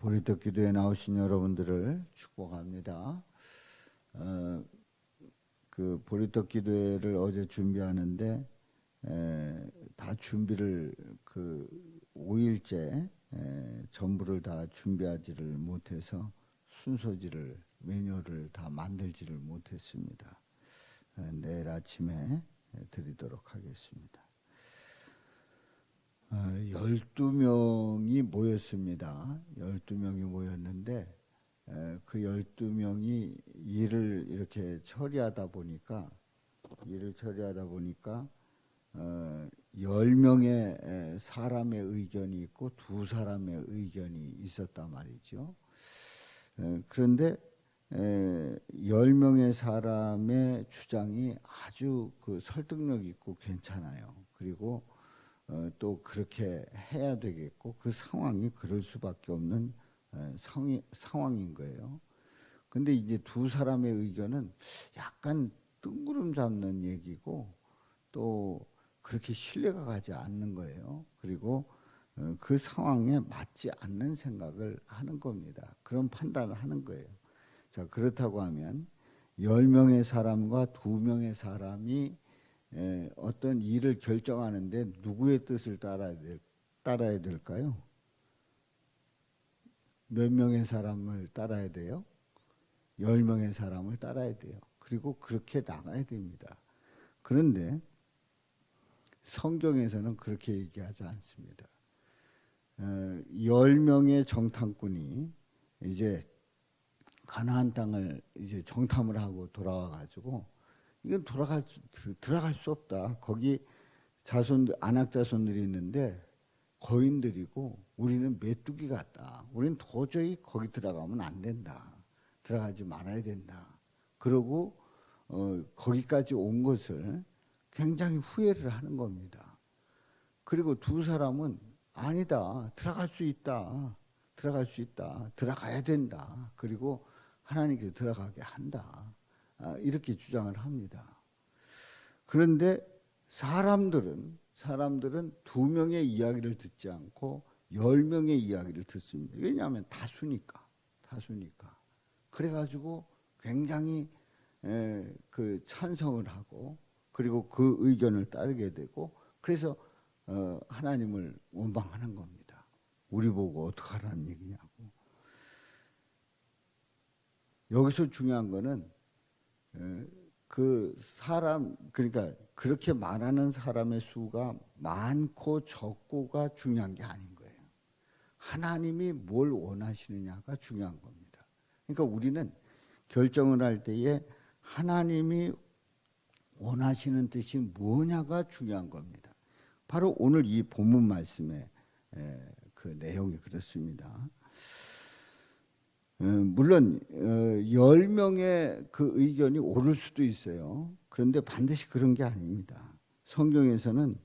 보리떡 기도에 나오신 여러분들을 축복합니다. 그 보리떡 기도회를 어제 준비하는데 다 준비를 그 5일째 전부를 다 준비하지를 못해서 순서지를 매뉴얼을 다 만들지를 못했습니다. 내일 아침에 드리도록 하겠습니다. 12명이 모였습니다. 12명이 모였는데 그 12명이 일을 이렇게 처리하다 보니까 10명의 사람의 의견이 있고 두 사람의 의견이 있었단 말이죠. 그런데 10명의 사람의 주장이 아주 그 설득력 있고 괜찮아요. 그리고 또 그렇게 해야 되겠고 그 상황이 그럴 수밖에 없는 상황인 거예요. 근데 이제 두 사람의 의견은 약간 뜬구름 잡는 얘기고 또 그렇게 신뢰가 가지 않는 거예요. 그리고 그 상황에 맞지 않는 생각을 하는 겁니다. 그런 판단을 하는 거예요. 자, 그렇다고 하면 10명의 사람과 2명의 사람이 어떤 일을 결정하는데 누구의 뜻을 따라야 될까요? 몇 명의 사람을 따라야 돼요? 10명의 사람을 따라야 돼요. 그리고 그렇게 나가야 됩니다. 그런데 성경에서는 그렇게 얘기하지 않습니다. 10명의 정탐꾼이 이제 가나안 땅을 이제 정탐을 하고 돌아와 가지고 이건 들어갈 수 없다. 거기 안악 자손들이 있는데 거인들이고 우리는 메뚜기 같다. 우리는 도저히 거기 들어가면 안 된다. 들어가지 말아야 된다. 그러고 거기까지 온 것을 굉장히 후회를 하는 겁니다. 그리고 두 사람은 아니다. 들어갈 수 있다. 들어가야 된다. 그리고 하나님께 들어가게 한다. 이렇게 주장을 합니다. 그런데 사람들은 2명의 이야기를 듣지 않고 10명의 이야기를 듣습니다. 왜냐하면 다수니까. 그래가지고 굉장히 그 찬성을 하고 그리고 그 의견을 따르게 되고 그래서 하나님을 원망하는 겁니다. 우리 보고 어떡하라는 얘기냐고. 여기서 중요한 거는 그 사람, 그러니까 그렇게 말하는 사람의 수가 많고 적고가 중요한 게 아닌 거예요. 하나님이 뭘 원하시느냐가 중요한 겁니다. 그러니까 우리는 결정을 할 때에 하나님이 원하시는 뜻이 뭐냐가 중요한 겁니다. 바로 오늘 이 본문 말씀의 그 내용이 그렇습니다. 물론 10명의 그 의견이 옳을 수도 있어요. 그런데 반드시 그런 게 아닙니다. 성경에서는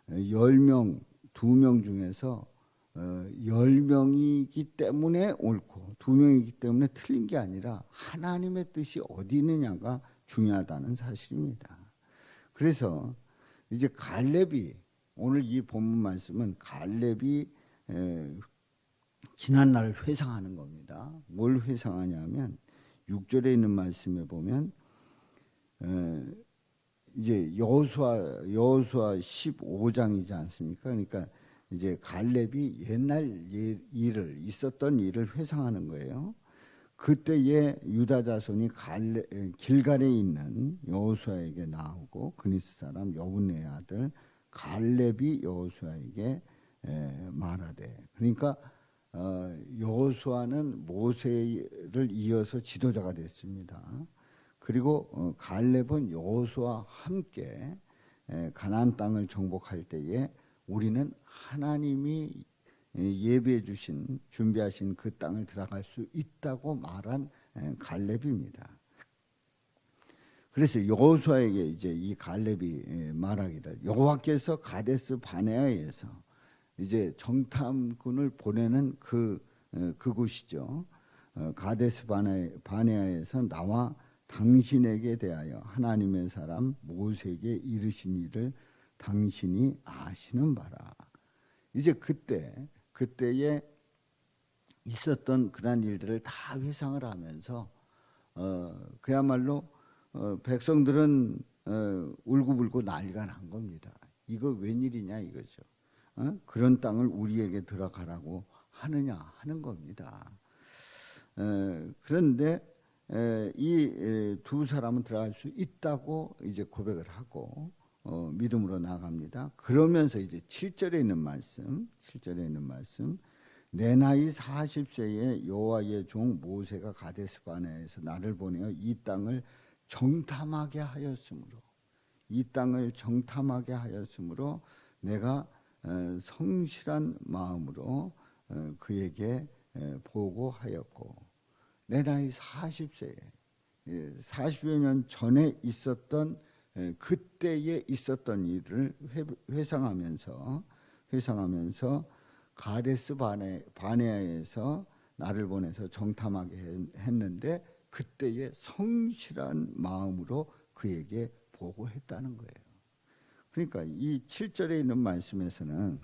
10명, 2명 중에서 10명이기 때문에 옳고 2명이기 때문에 틀린 게 아니라 하나님의 뜻이 어디 있느냐가 중요하다는 사실입니다. 그래서 이제 갈렙이 오늘 이 본문 말씀은 갈렙이 지난 날을 회상하는 겁니다. 뭘 회상하냐면 6절에 있는 말씀에 보면 이제 여호수아 15장이지 않습니까? 그러니까 이제 갈렙이 옛날 있었던 일을 회상하는 거예요. 그때에 유다 자손이 길갈에 있는 여호수아에게 나오고 그니스 사람 여분의 아들 갈렙이 여호수아에게 말하되, 그러니까 여호수아는 모세를 이어서 지도자가 됐습니다. 그리고 갈렙은 여호수아와 함께 가나안 땅을 정복할 때에 우리는 하나님이 예비해 주신 준비하신 그 땅을 들어갈 수 있다고 말한 갈렙입니다. 그래서 여호수아에게 이제 이 갈렙이 말하기를 여호와께서 가데스 바네아에서 이제 정탐꾼을 보내는 그곳이죠. 가데스 바네아에서 나와 당신에게 대하여 하나님의 사람 모세에게 이르신 일을 당신이 아시는 바라. 이제 그때에 있었던 그러한 일들을 다 회상을 하면서 그야말로 백성들은 울고불고 난리가 난 겁니다. 이거 웬일이냐 이거죠. 그런 땅을 우리에게 들어가라고 하느냐 하는 겁니다. 그런데 이 두 사람은 들어갈 수 있다고 이제 고백을 하고 믿음으로 나갑니다. 그러면서 이제 7절에 있는 말씀, 내 나이 40세에 여호와의 종 모세가 가데스 바네아에서 나를 보내어 이 땅을 정탐하게 하였으므로 내가 성실한 마음으로 그에게 보고하였고, 내 나이 40세에 40여 년 전에 있었던 그때에 있었던 일을 회상하면서 가데스 바네아에서 나를 보내서 정탐하게 했는데 그때의 성실한 마음으로 그에게 보고했다는 거예요. 그러니까 이 7절에 있는 말씀에서는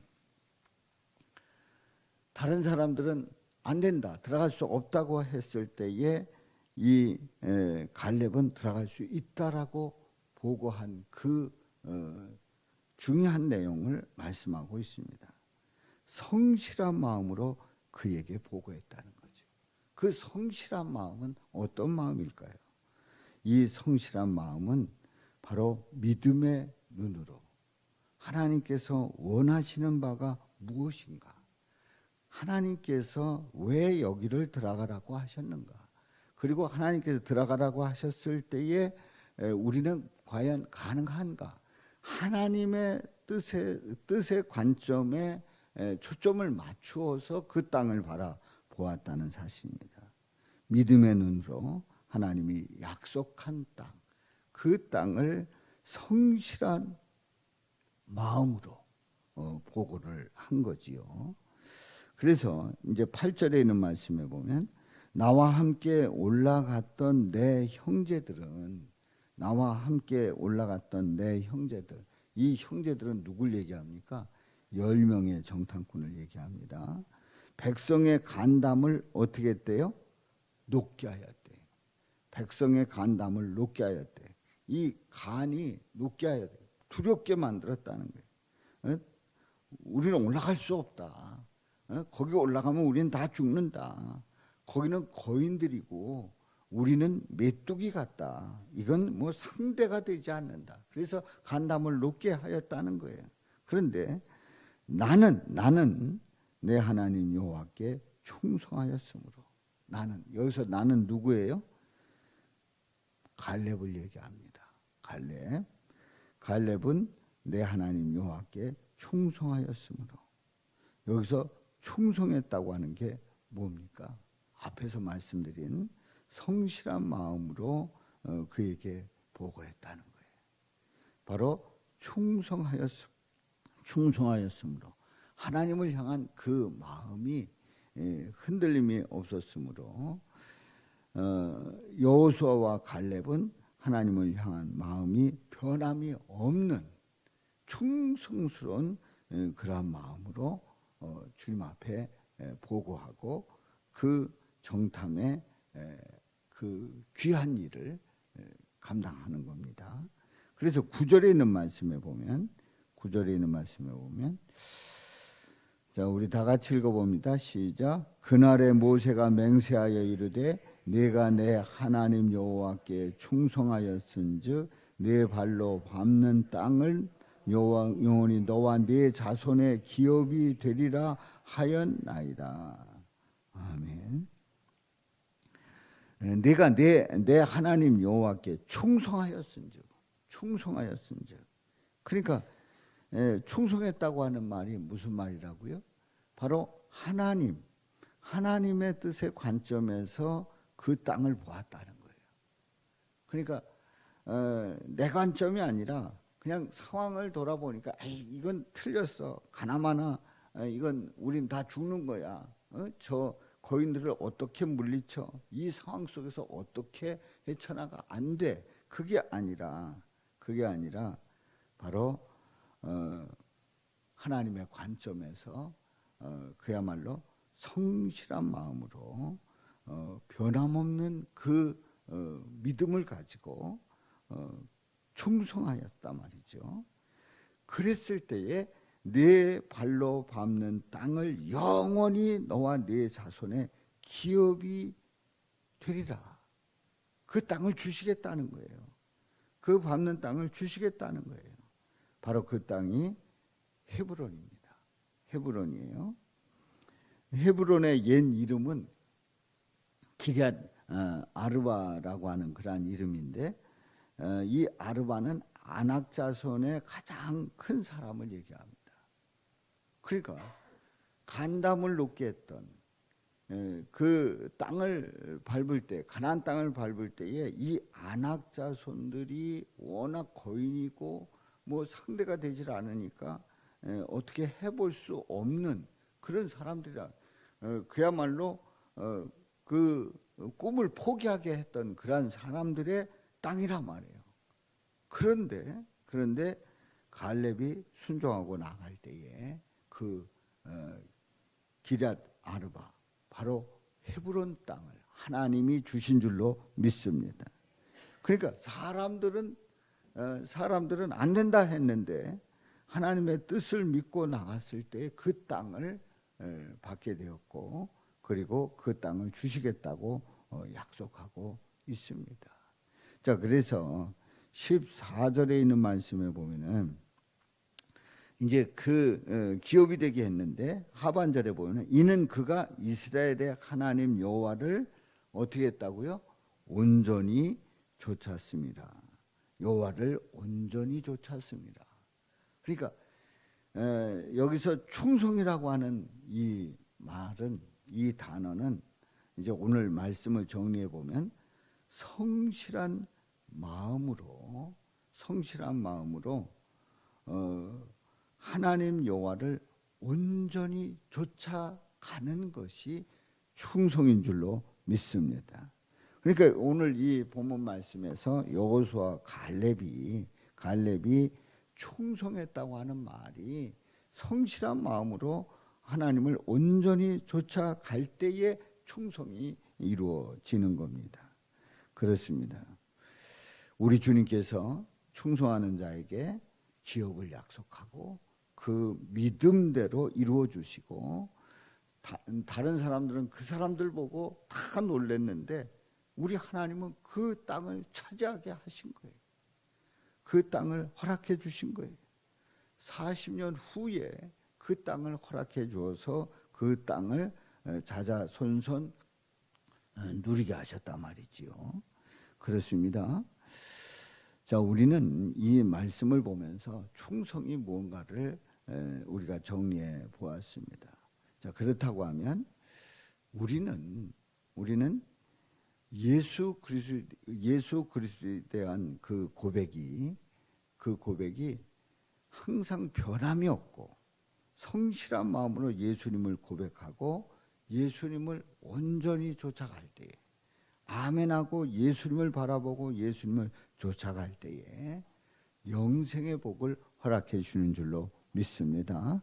다른 사람들은 안 된다, 들어갈 수 없다고 했을 때에 이 갈렙은 들어갈 수 있다라고 보고한 그 중요한 내용을 말씀하고 있습니다. 성실한 마음으로 그에게 보고했다는 거죠. 그 성실한 마음은 어떤 마음일까요? 이 성실한 마음은 바로 믿음의 눈으로 하나님께서 원하시는 바가 무엇인가, 하나님께서 왜 여기를 들어가라고 하셨는가, 그리고 하나님께서 들어가라고 하셨을 때에 우리는 과연 가능한가, 하나님의 뜻의 관점에 초점을 맞추어서 그 땅을 바라보았다는 사실입니다. 믿음의 눈으로 하나님이 약속한 땅, 그 땅을 성실한 마음으로 보고를 한 거지요. 그래서 이제 8절에 있는 말씀에 보면 나와 함께 올라갔던 내 형제들은, 이 형제들은 누굴 얘기합니까? 10명의 정탐꾼을 얘기합니다. 백성의 간담을 어떻게 했대요? 높게 하였대. 백성의 간담을 높게 하였대. 이 간이 높게 하였대. 두렵게 만들었다는 거예요. 우리는 올라갈 수 없다. 거기 올라가면 우리는 다 죽는다. 거기는 거인들이고 우리는 메뚜기 같다. 이건 뭐 상대가 되지 않는다. 그래서 간담을 높게 하였다는 거예요. 그런데 나는 내 하나님 여호와께 충성하였으므로, 여기서 나는 누구예요? 갈렙을 얘기합니다. 갈렙은 내 하나님 여호와께 충성하였으므로. 여기서 충성했다고 하는 게 뭡니까? 앞에서 말씀드린 성실한 마음으로 그에게 보고했다는 거예요. 바로 충성하였으므로, 하나님을 향한 그 마음이 흔들림이 없었으므로, 여호수아와 갈렙은 하나님을 향한 마음이 변함이 없는 충성스러운 그러한 마음으로 주님 앞에 보고하고 그 정탐의 그 귀한 일을 감당하는 겁니다. 그래서 9절에 있는 말씀에 보면 자, 우리 다 같이 읽어봅니다. 시작. 그날에 모세가 맹세하여 이르되 내가 내 하나님 여호와께 충성하였은즉 내 발로 밟는 땅을 영원히 너와 네 자손의 기업이 되리라 하였나이다. 아멘. 내가 내 하나님 여호와께 충성하였은즉. 그러니까 충성했다고 하는 말이 무슨 말이라고요? 바로 하나님의 뜻의 관점에서 그 땅을 보았다는 거예요. 그러니까 내 관점이 아니라 그냥 상황을 돌아보니까 이건 틀렸어. 가나마나 이건 우린 다 죽는 거야. 저 거인들을 어떻게 물리쳐? 이 상황 속에서 어떻게 헤쳐나가? 안 돼. 그게 아니라 바로 하나님의 관점에서 그야말로 성실한 마음으로 변함없는 그 믿음을 가지고 충성하였단 말이죠. 그랬을 때에 내 발로 밟는 땅을 영원히 너와 네 자손의 기업이 되리라. 그 땅을 주시겠다는 거예요. 그 밟는 땅을 주시겠다는 거예요. 바로 그 땅이 헤브론입니다. 헤브론이에요. 헤브론의 옛 이름은 기럇 아르바라고 하는 그러한 이름인데, 이 아르바는 아낙 자손의 가장 큰 사람을 얘기합니다. 그러니까 간담을 놓게 했던 그 땅을 밟을 때, 가나안 땅을 밟을 때에 이 아낙 자손들이 워낙 거인이고 뭐 상대가 되질 않으니까 어떻게 해볼 수 없는 그런 사람들이라, 그야말로 그 꿈을 포기하게 했던 그러한 사람들의 땅이란 말이에요. 그런데 갈렙이 순종하고 나갈 때에 그 기럇 아르바, 바로 헤브론 땅을 하나님이 주신 줄로 믿습니다. 그러니까 사람들은 안 된다 했는데 하나님의 뜻을 믿고 나갔을 때 그 땅을 받게 되었고, 그리고 그 땅을 주시겠다고 약속하고 있습니다. 자, 그래서 14절에 있는 말씀에 보면은 이제 그 기업이 되게 했는데, 하반절에 보면 이는 그가 이스라엘의 하나님 여호와를 어떻게 했다고요? 온전히 좇았습니다. 여호와를 온전히 좇았습니다. 그러니까 여기서 충성이라고 하는 이 말은, 이 단어는 이제 오늘 말씀을 정리해 보면 성실한 마음으로 하나님 여호와를 온전히 좇아가는 것이 충성인 줄로 믿습니다. 그러니까 오늘 이 본문 말씀에서 여호수아와 갈렙이 충성했다고 하는 말이 성실한 마음으로 하나님을 온전히 좇아갈 때에 충성이 이루어지는 겁니다. 그렇습니다. 우리 주님께서 충성하는 자에게 기업을 약속하고 그 믿음대로 이루어 주시고, 다른 사람들은 그 사람들 보고 다 놀랐는데 우리 하나님은 그 땅을 차지하게 하신 거예요. 그 땅을 허락해 주신 거예요. 40년 후에 그 땅을 허락해 주어서 그 땅을 자자손손 누리게 하셨단 말이지요. 그렇습니다. 자, 우리는 이 말씀을 보면서 충성이 무언가를 우리가 정리해 보았습니다. 자, 그렇다고 하면 우리는 예수 그리스도에 대한 그 고백이 항상 변함이 없고 성실한 마음으로 예수님을 고백하고 예수님을 온전히 쫓아갈 때에, 아멘하고 예수님을 바라보고 예수님을 쫓아갈 때에 영생의 복을 허락해 주시는 줄로 믿습니다.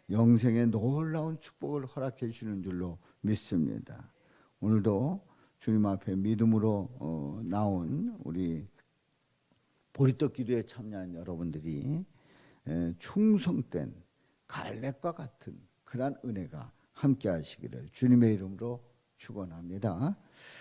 영생의 놀라운 축복을 허락해 주시는 줄로 믿습니다. 오늘도 주님 앞에 믿음으로 나온 우리 보리떡 기도에 참여한 여러분들이 충성된 갈렙과 같은 그러한 은혜가 함께 하시기를 주님의 이름으로 축원합니다.